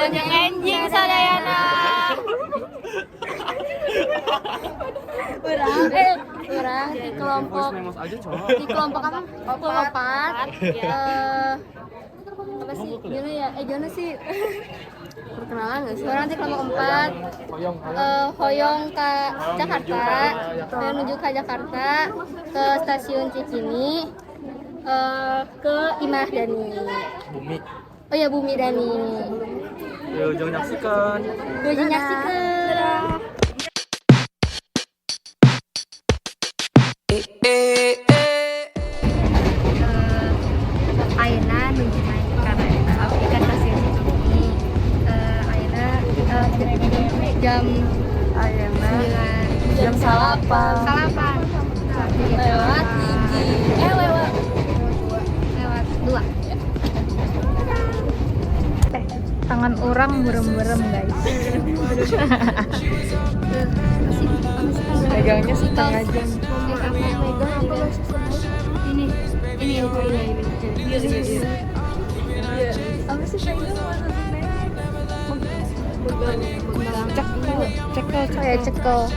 Yang anjing Sadayana. Orang di kelompok apa? Kelompok 4. Apa sih? Gimana sih? Perkenalan nggak sih? Orang di kelompok 4 hoyong ke Jakarta, menuju ke Jakarta ke stasiun Cikini, ke Imah Dani. Bumi. Oh ya, Bumi Dani. Yuk, jangan nyaksikan. Ayeuna nuju naik kereta api ka stasiun Cikini. Ayeuna jam jam salapan. Lewat 2. Tangan orang burem-burem guys. Pegangnya setengah jam. Ini. Apa sih cekel.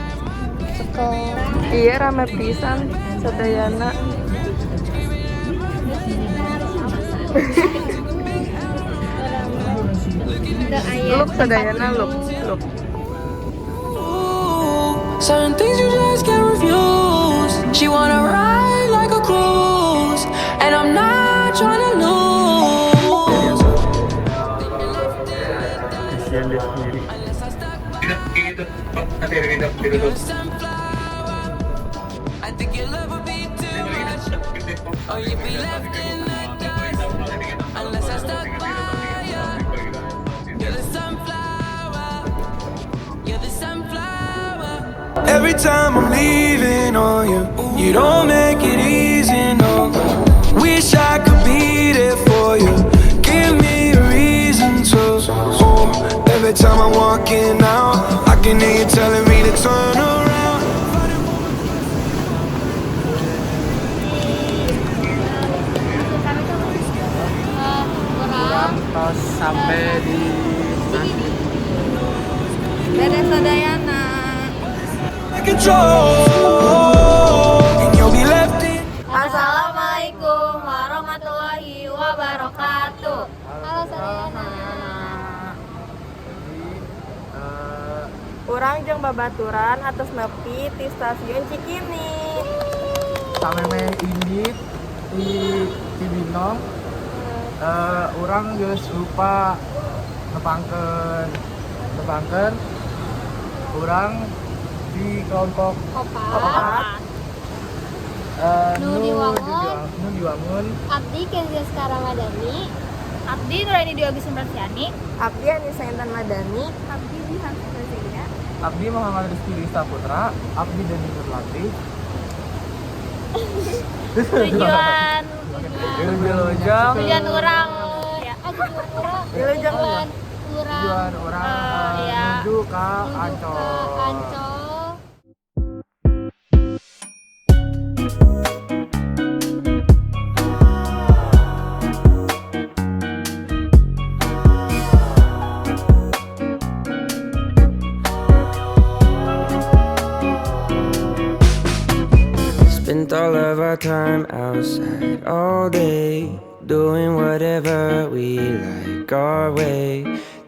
Iya rame pisan Sadayana. Look Sadayana look. Certain things you just can't refuse. She wanna ride like a cruise, and I'm not trying to lose. Kasihan dia sendiri. I think your love would be too much, or you'd be left in the dust unless I stuck by you. You're the sunflower. You're the sunflower. Every time I'm leaving on you, you don't make it easy, no. Wish I could be there for you. Give me a reason to. Oh, every time I'm walking out, I can hear you telling me to turn around. Terus sampai di stasiun. Dadah Sadayana. And you'll be left in. Assalamualaikum warahmatullahi wabarakatuh. Halo Sadayana. Urang jeung babaturan atas nepi di stasiun Cikini. Sampai ini di Cibinong. Orang geus lupa nepangkeun. Orang di kelompok 4. Nu diwangun. Abdi Kenzias Karamadani. Abdi Nurani Dwi Agus Semprasiani. Abdi Anissa Intan Madani. Abdi Bihan Razia. Abdi Muhammad Rizky Rista Putra. Abdi Deni Nurlati. Tujuan orang ya. Wilujeng Tujuan orang menuju ke Ancol. Spent all of our time outside all day, doing whatever we like our way.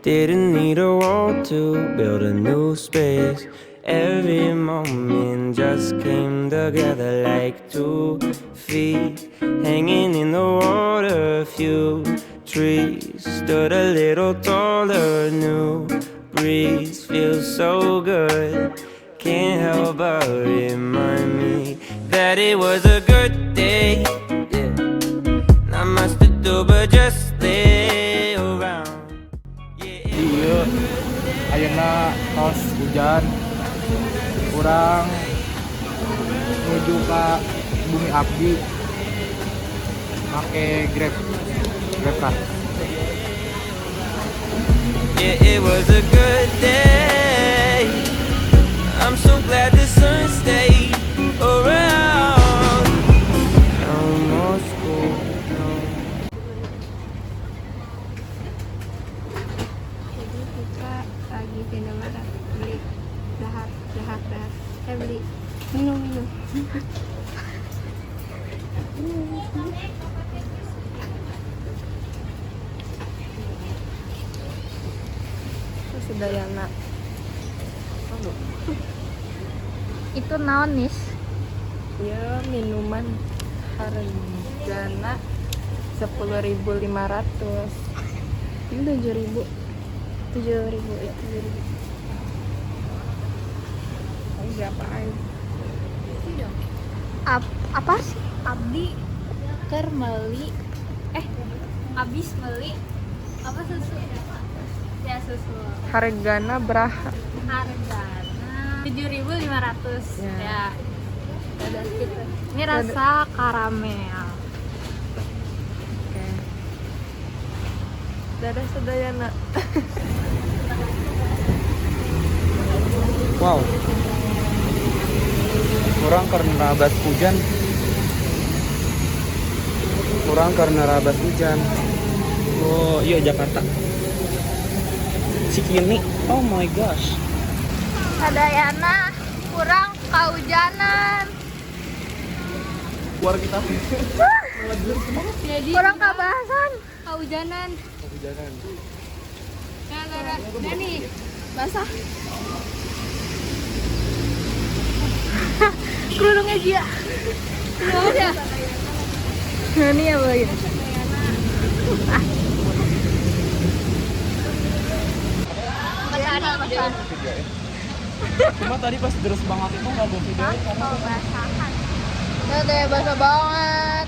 Didn't need a wall to build a new space. Every moment just came together like 2 feet hanging in the water. Few trees stood a little taller. New breeze feels so good. Can't help but remind me that it was a good day. Yeah. Not much to do but just stay around. Iya, ayeuna tos hujan. Kurang menuju ke Bumi Abdi. Make Grab car. Yeah, it was a good day. I'm so glad the sun stayed around. No more school. No. ke Indomaret beli dahar beli minum Sedayana. itu naon nis Ya minuman hargana 10.500. Ini 7.000. 7.000 ya. Ini berapa air? Apa sih abdi ker meli abis meli apa susu ya susu Hargana beraha? hargana 7.500 Ya. ya. Ada gitu. Ini rasa karamel. Oke. Dadah sedayana. Wow. Kurang karena rabas hujan. Oh iya Jakarta. Cikini. Oh my gosh. Sadayana kurang kaujanan. Keluar kita. Jadi kurang kabahasan kaujanan. Gara-gara Dani basah. Kerudungnya dia. Enggak ada. Nah, ini ya boy. Cuma tadi pas deres banget itu nggak ada video karena Dadah basah banget.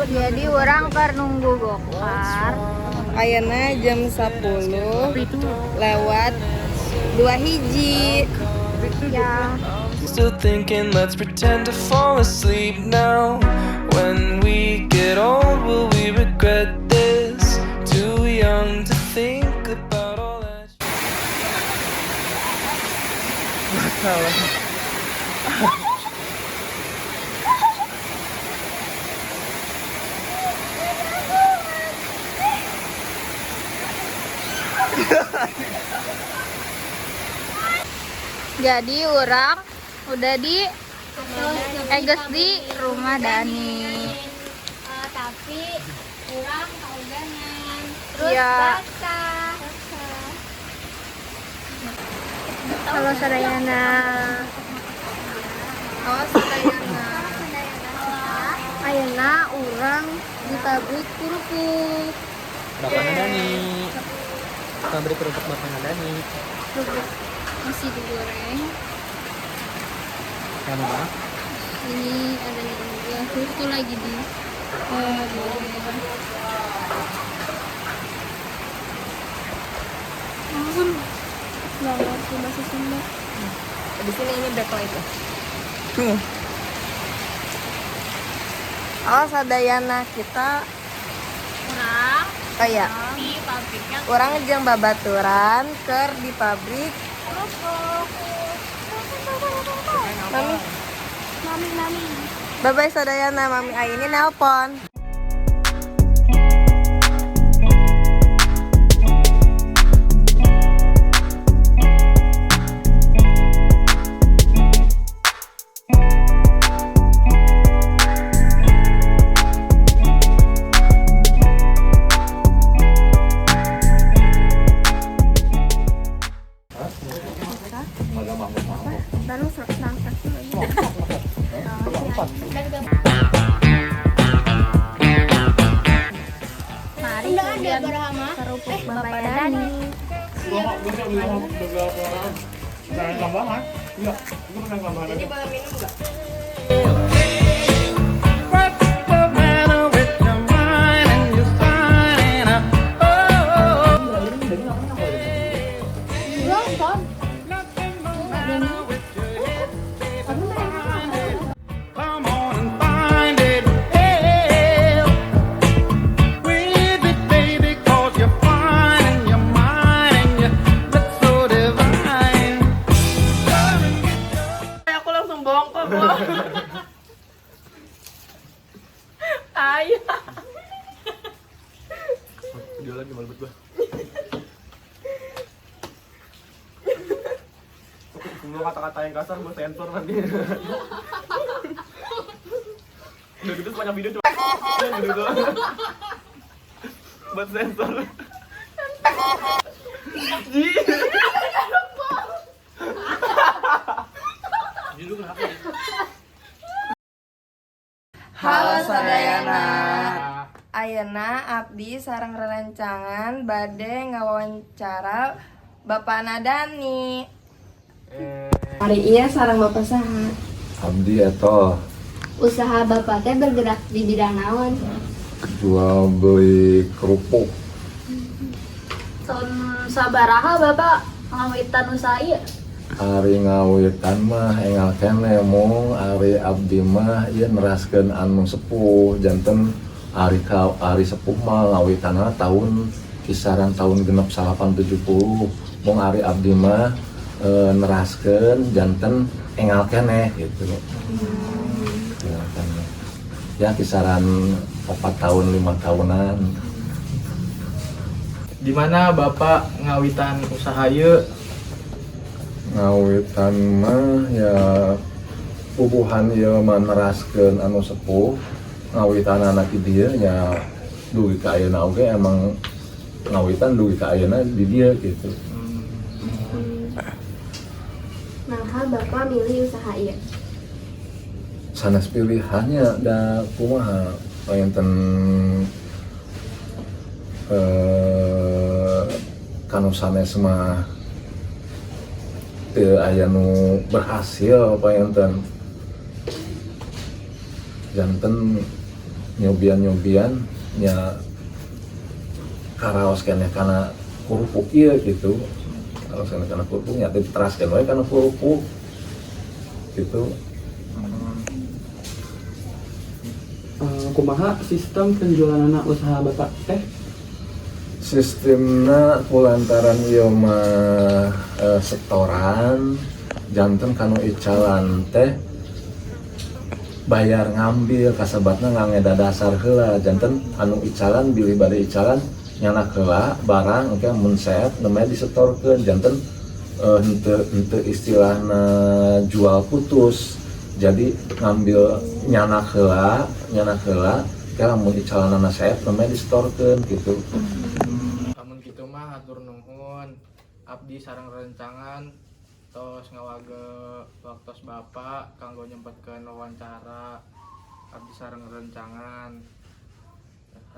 Jadi orang keur nunggu gokar. Ayeuna jam 10 lewat 2 hiji. Ya. Still thinking, let's pretend to fall asleep now. When we get old, will we regret this? Too young to think about all that. Jadi orang udah di Eges di rumah Dani. Tapi orang kauganan. Terus Iya. basah. Halo Sadayana. Awas sedayana. Ayeuna orang di pabrik kerupuk. bapaknya Dani. Pabrik kerupuk bapaknya Dani. Kerupuk masih digoreng. Yang mana? Ini ada yang juga. Itu lagi di goreng. Ampun. Nggak ngerti bahasa Sunda. Di sini ini backlight ya. Tuh. Oh sadayana kita. Kurang Oh iya. di pabriknya Orang jeung babaturan keur di pabrik. kerupuk. Mami. Bye-bye sadayana, Mami Aini nelpon. Mari kemudian kerupuk Bapak Dani. Come on and find it. Hell, with it, baby, 'cause you're fine and you're mine and you look so divine. Semua kata-kata yang kasar gue sensor nanti. Udah gitu sepanjang video cuma gitu. Buat sensor. Halo sadayana. Ayeuna abdi sareng rerencangan bade ngawawancara Bapak Nadani. Hari iya sareng Bapak saha? Abdi eta Usaha Bapak teh bergerak di bidang naon? jual beli kerupuk. Tahun sabaraha Bapak ngawitan usaha ieu? Ari ngawitan mah engal kene mung ari abdi mah ieu neraskeun anu sepuh janten ari sepuh mah ngawitanna tahun kisaran tahun genep 70 mung ari abdi mah neraskeun janten engal kene gitu. Ya kisaran 4 tahun 5 tahunan. Di mana Bapak ngawitan usaha ieu? Ngawitan mah ya pupuhan ieu mah neraskeun anu sepuh ngawitan anak dieu nya dugi ka ayeuna oge emang ngawitan dugi ka ayeuna di dieu gitu. Nah, Bapak milih usaha ieu? Sanes pilihannya da kumaha payanten kanu sanes mah teu aya nu berhasil payanten janten nyobian nya karaos keneh kana kerupuk ieu gitu. Karaos keneh kana kerupuk nya teu teraskeun we kana kerupuk gitu. Kumaha sistem penjualan anak usaha Bapak teh? Sistemna kulantaran ieu mah setoran janten kanu icalan teh bayar ngambil kasabatna ngangeda dasar heula janten anu icalan bilih bade icalan nyanak heula barang engke mun set nemeh disetorkeun janten henteu istilahna jual putus. Jadi ngambil nyanak heula kira mun icalanana set nemeh disetorkeun gitu. Namun kitu mah hatur nuhun. Abdi sareng rencangan tos ngawage waktos Bapak kanggo nyempetkeun wawancara. Abdi sareng rencangan.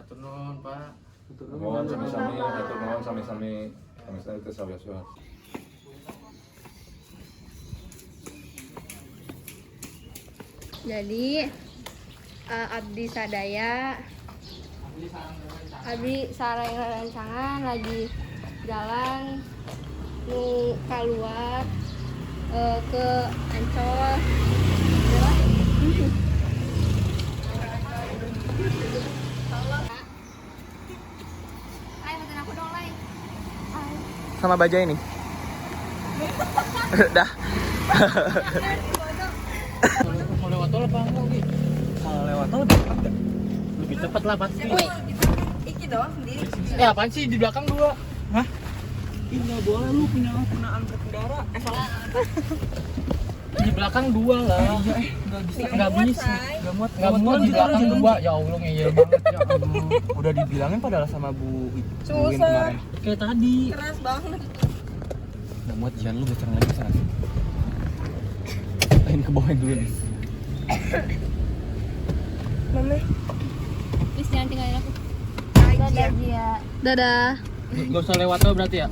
Hatur nuhun, Pak. Mohon sami-sami, hatur nuhun sami-sami. Sami-sami teh sawias-wias. Jadi abdi sadaya abdi sareng rerencangan lagi jalan nu keluar ke Ancol. Ayo bantuin aku dong, Lai. Sama bajai nih. Dah. Mau lewat tol apa enggak, Gi? Kalau lewat tol lebih cepat enggak? Lebih cepat lah pasti. Iki doang sendiri. Apaan sih di belakang dua? Hah? Ih, nggak boleh lu punya berkendara. Salah. Di belakang dua lah. Nggak bisa. Nggak muat di belakang dua. Ya Allah ngeyel banget ya Allah. Udah dibilangin padahal sama Bu Win Susah. kemarin. Kayak tadi. Keras banget. Nggak muat jangan lu geser lagi sana. Lain ke bawah dulu nih. Mami. Please jangan tinggalin aku. Dadah. Dadah. Gak usah lewat tol berarti ya?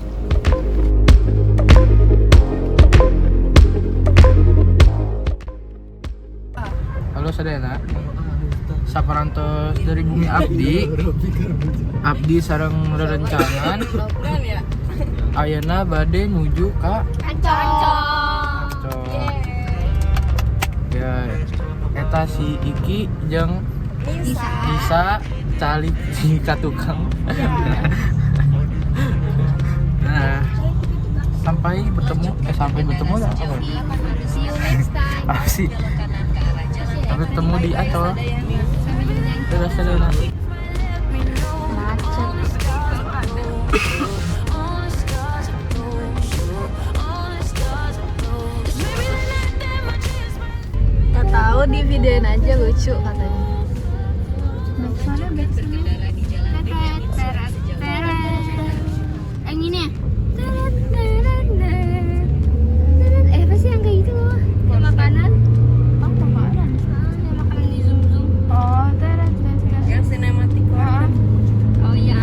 Halo sadayana. Saparantos dari bumi abdi. Abdi sareng rerencangan. Ayeuna bade nuju ka Ancol. Ya, eta si Iki jeung Nisa calik si katukang. Nah, sampai bertemu lah. See you next time. Apa sih? Sampai bertemu di Ancol. Terus sadayana. Macet. videoin aja lucu katanya. Backsoundnya yang ini ya? Apa sih yang kayak gitu loh? Yang makanan? Oh, makanan. Yang makanan di zoom. Oh, Yang sinematik banget. oh iya.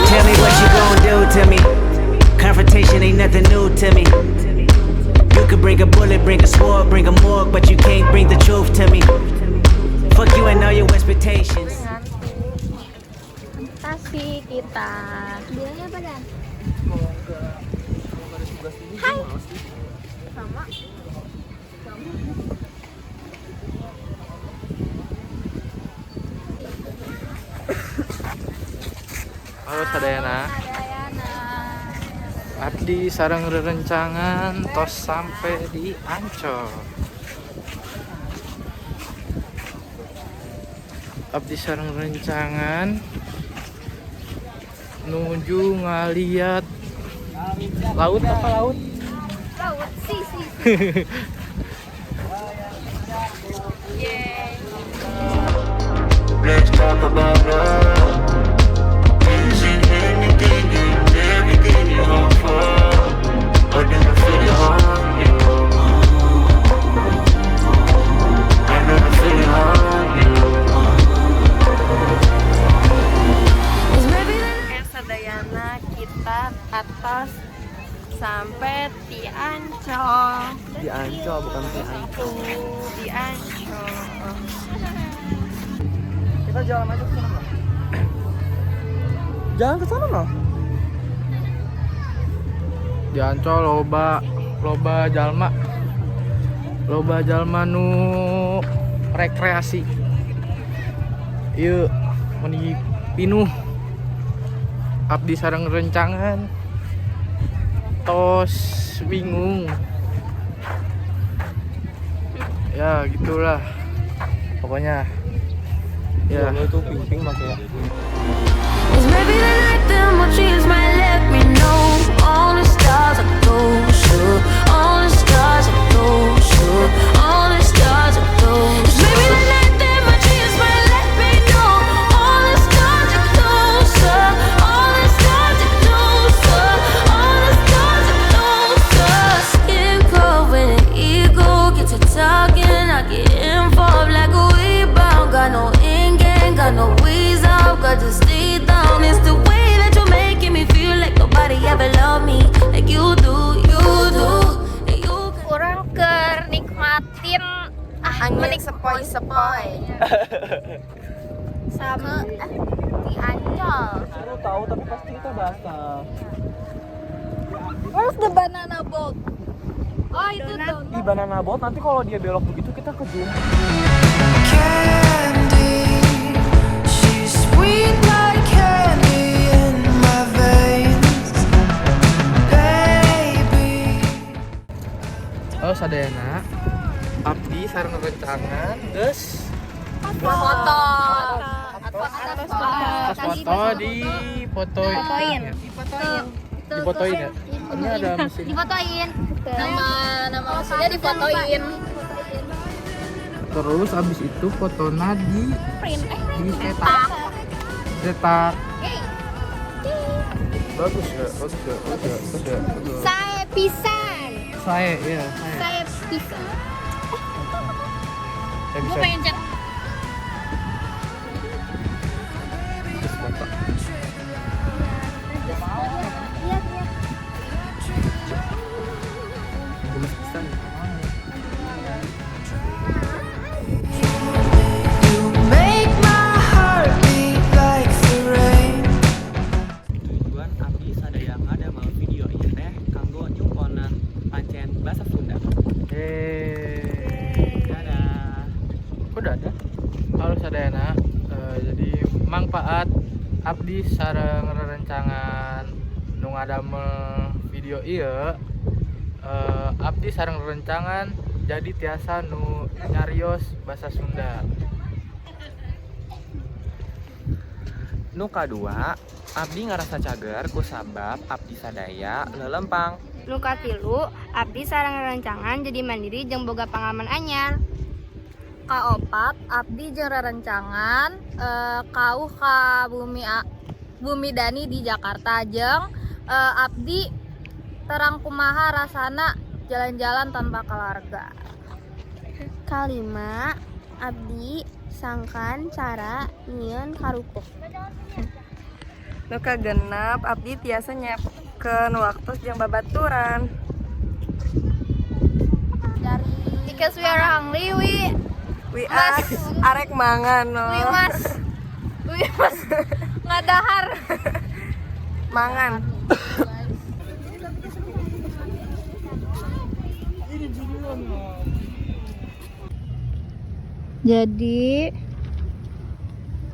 Tell me what you gon' do to me. Confrontation ain't nothing new to me. You could bring a bullet, bring a sword, bring a morgue, but you can't bring the truth to me. Fuck you and all your expectations. Fantasi kita. Bilangnya apa Dan? Hai. Sama. Halo Sadayana. Abdi sareng rerencangan tos sampai di Ancol. Abdi sareng rencangan nuju ngaliat laut apa laut? Laut sih. Let's talk about love. Is it anything and everything you hope for? Or do you feel it on you? I know you feel it on you. Sadayana kita atas sampai di Ancol. Di Ancol bukan di Ancol. Di Ancol. Kita jalan aja ke sana. Jalan ke sana noh. Di Ancol loba jalma nu rekreasi. Ieu meni pinuh. Abdi sareng rencangan tos bingung ya gitulah pokoknya ya itu ping pakai ya. Maybe the night that my dreams might let me know all the stars are closer, all the stars are closer, all the stars are closer. Maybe the night that my dreams might let me know all the stars are closer, all the stars are closer, all the stars are closer. Skin cold when the ego gets to talking, I get involved like a rebound. Got no in game, got no ways out, got to stay down. It's the way that you're making me feel like nobody ever loved me like you do, you do. Kurang nikmatin Angin sepoi-sepoi. sama di Ancol. Aku tahu tapi pasti kita basah. Where's the banana boat? Oh itu tuh. Di banana boat nanti kalau dia belok begitu kita ke zoom. Candy, she's sweet like candy in my veins, baby. Halo Sadayana. Abdi sareng rencangan geus Foto. pas foto di fotoin. Difotoin ya? Ini ada mesin. Difotoin. Nama mesinnya difotoin. Terus abis itu fotona di cetak. Bagus ya. Saya pisan. Saya. Saya pisan. Saya Gue bisa pengen chat. terus foto. Gemes pisan. You make my heart beat like the rain. Tujuan abdi sadayang ada mau video ieu teh kanggo nyumponan pancen basa Sunda. Dadah. Kok ada? Halo Sadayana. Jadi manfaat abdi sareng rerencangan nu ngadamel video ieu Abdi sareng rerencangan jadi tiasa nu nyarios bahasa Sunda. Nu kadua, abdi ngarasa cager ku sabab abdi sadaya lelempang. Nu katilu, abdi sareng rerencangan jadi mandiri jeung boga pengalaman anyar. Kaopat, abdi jeung rerencangan kauh ka Bumi Dani di Jakarta jeung abdi terang kumaha rasana jalan-jalan tanpa keluarga. Kalima, abdi sangkan cara nyieun karupuk. Nu kagenep, abdi tiasa nyiapkeun waktu jeung babaturan. Because we are hungry, We arek mangan no. we must ngadahar. Mangan. Jadi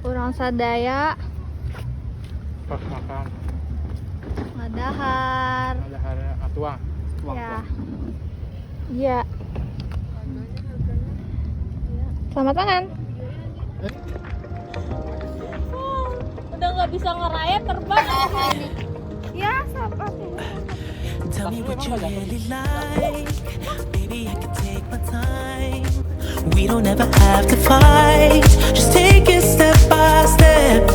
orang sadaya Pas makan. ngadahar. Ada hari atuang. Ya. Ya. Selamat makan. Udah nggak bisa ngerayap terbang. Ya, siapa sih? Tell me what you really like. Baby, I can take my time. We don't ever have to fight. Just take it step by step.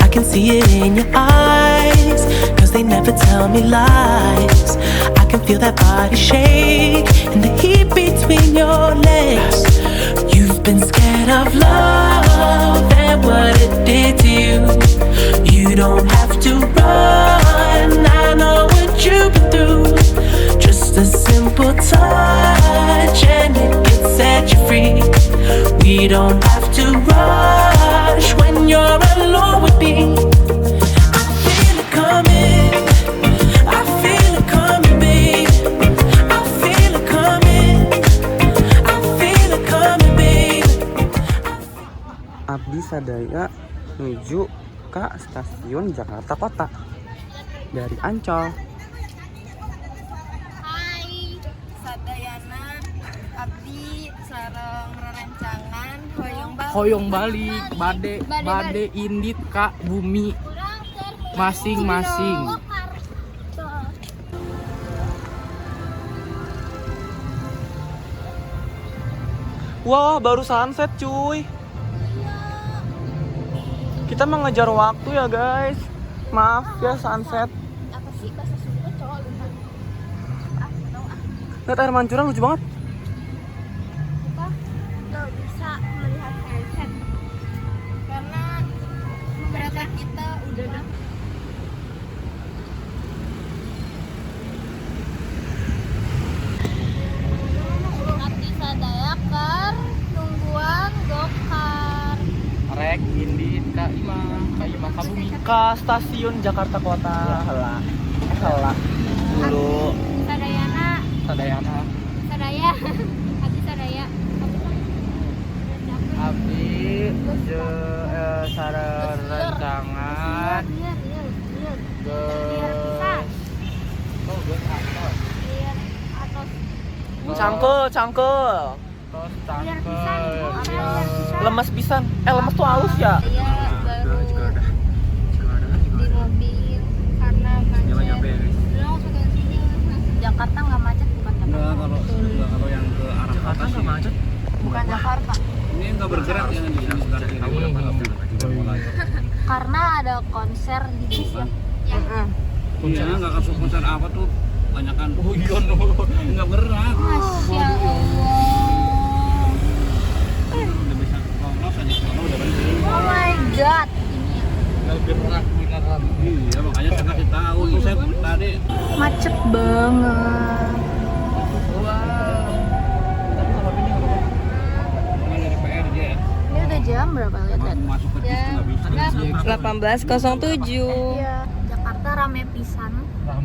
I can see it in your eyes, 'cause they never tell me lies. I can feel that body shake and the heat between your legs. You've been scared of love and what it did to you. You don't have to run, I know what you've been through. Just a simple touch and it can set you free. We don't have to rush when you're alone with me. I feel it coming, I feel it coming, babe. I feel it coming, I feel it coming, babe. Abdi sadaya menuju ke stasiun Jakarta Kota dari Ancol. Hai, sadayana abdi sareng rerencangan Hoyong balik, bade indit ka bumi masing-masing. Wah, baru sunset cuy. Kita mengejar waktu ya guys. Maaf ya sunset. Apa sih bahasa Sunda cowok lupa. Lihat air mancurang lucu banget. Kita nggak bisa melihat sunset karena beberapa kita udah abdi sadaya keur nungguan gokar. Rek indit ka imah ka bumi. Ke stasiun Jakarta Kota. Helah. Dulu. sadayana Sadayana. sadaya abdi sadaya Abdi sareng rerencangan Cangkel. Lemes pisan. Lemes tuh halus ya. Iya, baru di mobil karena macet. Jakarta nggak macet, bukan Jakarta. Kalau yang ke arah Jakarta nggak macet. Bukan Jakarta. ini nggak bergerak ya di sekarang Karena ada konser di bis ya. Iya, nggak kasih konser apa tuh banyakan nggak gerak. Masya Allah. Udah bisa lolos aja kalau udah penting. Oh my god. Nggak gerak beneran. Iya, makanya saya kasih tahu tuh saya tadi. Macet banget. Dari PR dia ya. Ini udah jam berapa? Lihat. Masuk ke bis nggak bisa. 18.07. Iya, Jakarta rame pisan.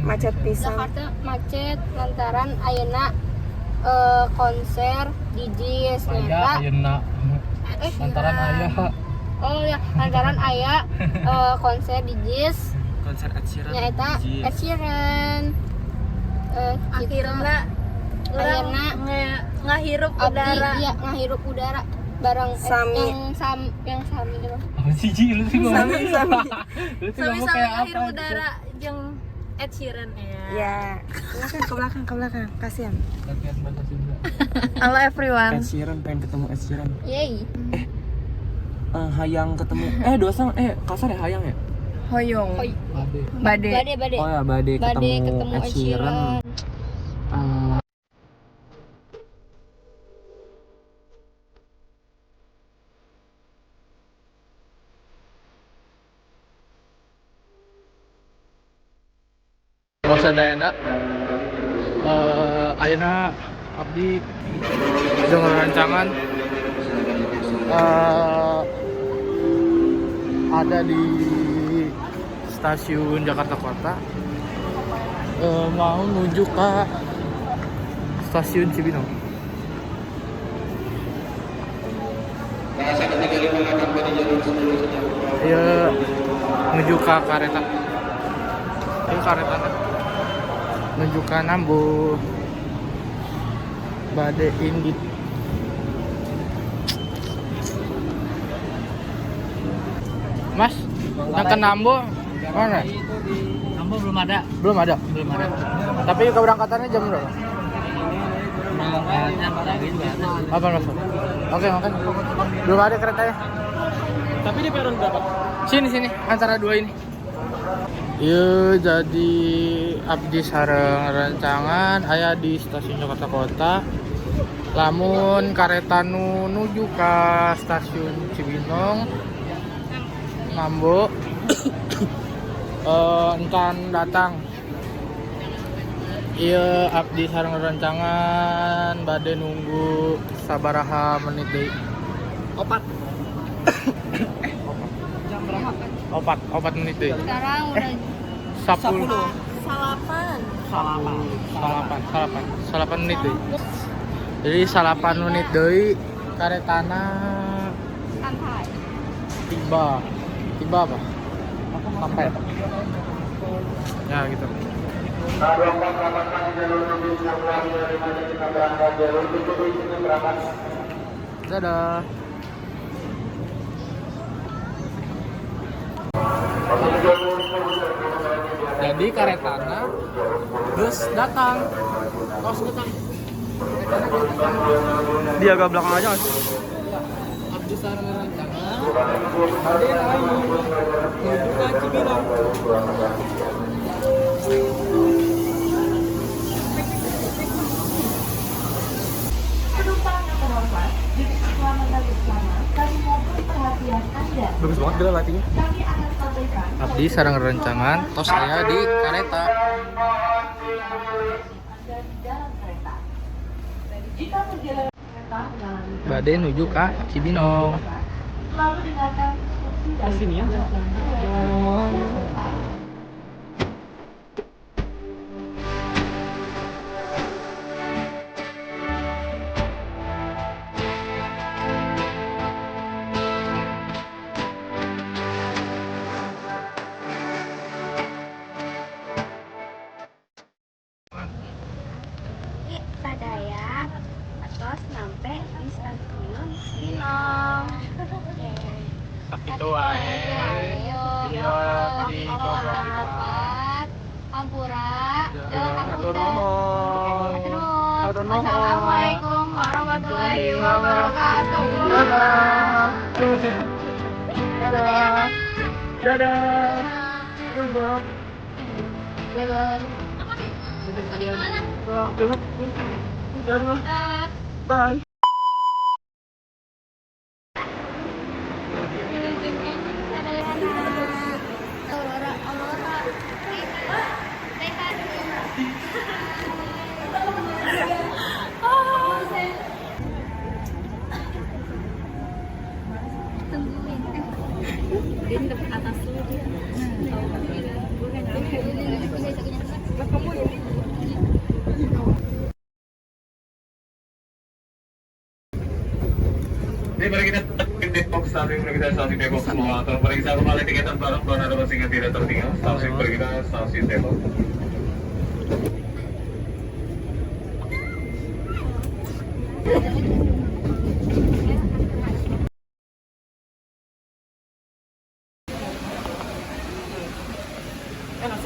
Macet pisan. Jakarta macet lantaran ayeuna konser di JIS Aya ayeuna. Lantaran aya. Oh ya, lantaran aya konser di JIS Konser Ed Sheeran. nyaeta Ed Sheeran. akhirnya ayeuna ngahirup abdi udara. iya ngahirup udara bareng Sami. yang sami gitu. Apa sih Ci? Lu sih ngomong Sami. Lu sih ngomong Sami-sami kayak apa ngahirup gitu? udara jeung Ed Sheeran ya. Ya, ke belakang, kasihan. Latihan bahasa Sunda. Halo everyone. Ed Sheeran, pengen ketemu Ed Sheeran. Yeay. Hayang ketemu dosa kasar ya hayang ya? Hoyong. Bade. Bade. Oh ya Bade ketemu Ed Sheeran. Bosan daena. Ayeuna abdi jeung rancangan ada di stasiun Jakarta Kota, mau menuju ke stasiun Cibinong. Ya menuju ke kareta. Ini karetana menuju ke Nambo. Bade Indit. Mas, yang ke Nambo mana? Nambo belum ada. Belum ada. Tapi keberangkatannya jam berapa? Berangkatnya pagi juga ada. Apa masuk? Oke, makan. Belum ada keretanya. Tapi di peron berapa? Sini antara dua ini. Iya, jadi abdi sareng rancangan aya di stasiun Jakarta Kota. Lamun kareta nuju ke stasiun Cibinong Nambo encan datang. Iya, abdi sareng rancangan bade nunggu sabaraha menit deui. Opat menit deui. Sekarang udah salapan menit deui. Jadi salapan menit deui karetana santai. tiba apa? Sampai. Ya gitu. Dadah. Jadi karetana terus datang. Dia agak belakang aja nggak sih? Abdi sareng rancangan bade lain menuju ke Cibinong. Bagus banget gila latihnya. Abdi sareng rencangan tos aya di kareta. Bade nuju ke Cibinong. Sini ya. Sadaya atos sampai di stasiun Cibinong. Sakitu wae. Iya di Rapat Ampura. Atur nuhun. Assalamualaikum warahmatullahi wabarakatuh. Bye. Ini mari kita Depok stasiun kita stasiun Depok semua. Tolong periksa kembali tiketan barang ada masing yang tidak tertinggal. Stasiun kita stasiun Depok. Padahal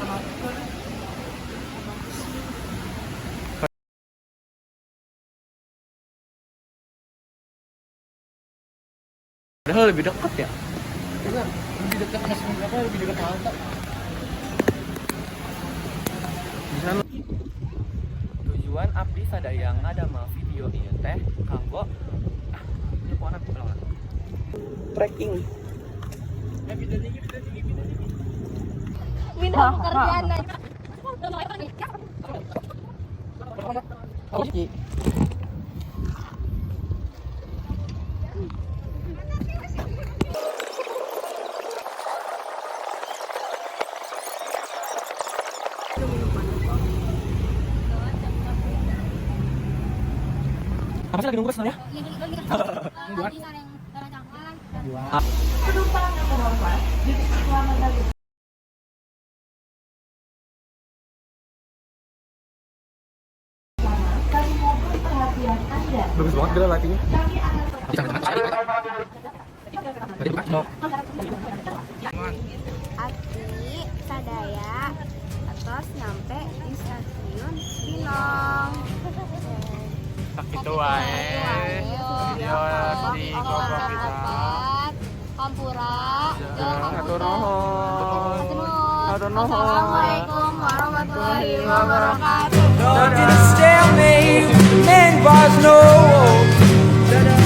lebih dekat ya. Lebih dekat masuk apa? Lebih dekat halte. Tujuan abdi sadayang ngadamel video ieu teh kanggo nyuponan pelanggan. Trekking. Minta pekerjaan aja. Oke. Apa sih lagi nunggu sebenarnya? Penumpang yang terhormat, selamat datang. Kami mohon perhatian Anda. Bagus banget gila latihnya. Kami akan Abdi sadaya atas nyampe di stasiun Cibinong. Gitu wae. Video di GoPro kita. Kampura. Hatur nuhun. Assalamualaikum warahmatullahi wabarakatuh. Stuck in a stalemate, man bars no hope.